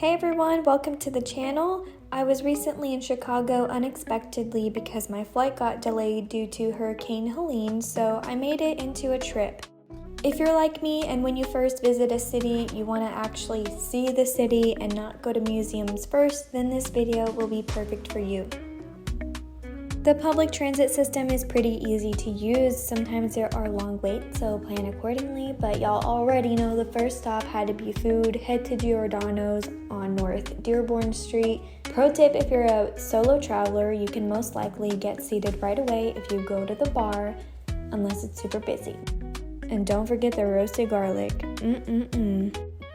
Hey everyone, welcome to the channel. I was recently in Chicago unexpectedly because my flight got delayed due to Hurricane Helene, so I made it into a trip. If you're like me and when you first visit a city, you want to actually see the city and not go to museums first, then this video will be perfect for you. The public transit system is pretty easy to use. Sometimes there are long waits, so plan accordingly, but y'all already know the first stop had to be food. Head to Giordano's on North Dearborn Street. Pro tip, if you're a solo traveler, you can most likely get seated right away if you go to the bar, unless it's super busy. And don't forget the roasted garlic.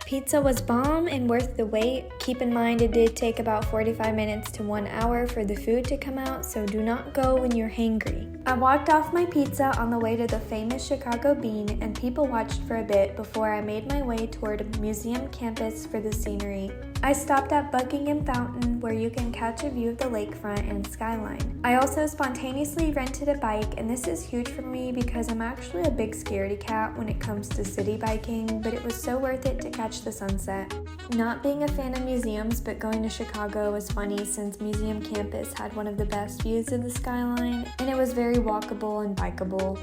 Pizza was bomb and worth the wait. Keep in mind it did take about 45 minutes to 1 hour for the food to come out, so do not go when you're hangry. I walked off my pizza on the way to the famous Chicago Bean, and people watched for a bit before I made my way toward Museum Campus for the scenery. I stopped at Buckingham Fountain, where you can catch a view of the lakefront and skyline. I also spontaneously rented a bike, and this is huge for me because I'm actually a big scaredy cat when it comes to city biking, but it was so worth it to catch the sunset. Not being a fan of museums, but going to Chicago was funny since Museum Campus had one of the best views of the skyline, and it was very walkable and bikeable.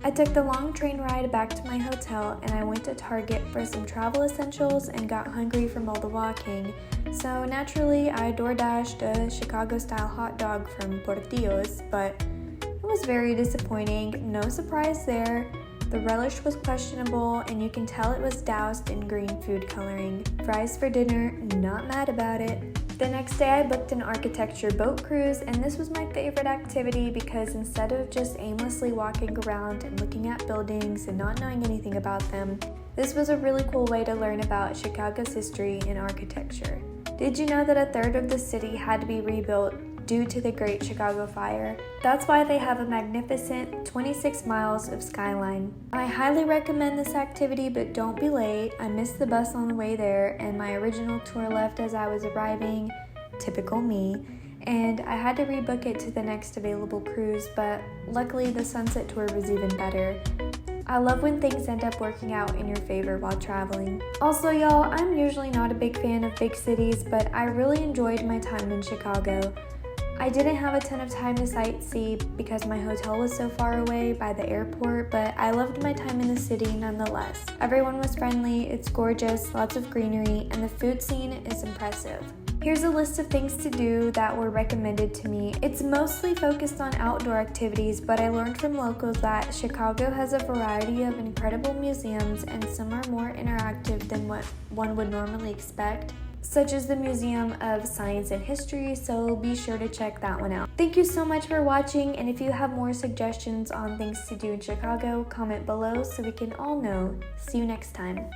I took the long train ride back to my hotel, and I went to Target for some travel essentials and got hungry from all the walking. So naturally, I DoorDashed a Chicago-style hot dog from Portillo's, but it was very disappointing. No surprise there. The relish was questionable, and you can tell it was doused in green food coloring. Fries for dinner, not mad about it. The next day I booked an architecture boat cruise, and this was my favorite activity because instead of just aimlessly walking around and looking at buildings and not knowing anything about them, this was a really cool way to learn about Chicago's history and architecture. Did you know that a third of the city had to be rebuilt due to the Great Chicago Fire? That's why they have a magnificent 26 miles of skyline. I highly recommend this activity, but don't be late. I missed the bus on the way there, and my original tour left as I was arriving, typical me, and I had to rebook it to the next available cruise, but luckily the sunset tour was even better. I love when things end up working out in your favor while traveling. Also, y'all, I'm usually not a big fan of big cities, but I really enjoyed my time in Chicago. I didn't have a ton of time to sightsee because my hotel was so far away by the airport, but I loved my time in the city nonetheless. Everyone was friendly, it's gorgeous, lots of greenery, and the food scene is impressive. Here's a list of things to do that were recommended to me. It's mostly focused on outdoor activities, but I learned from locals that Chicago has a variety of incredible museums, and some are more interactive than what one would normally expect, such as the Museum of Science and History, so be sure to check that one out. Thank you so much for watching, and if you have more suggestions on things to do in Chicago, comment below so we can all know. See you next time.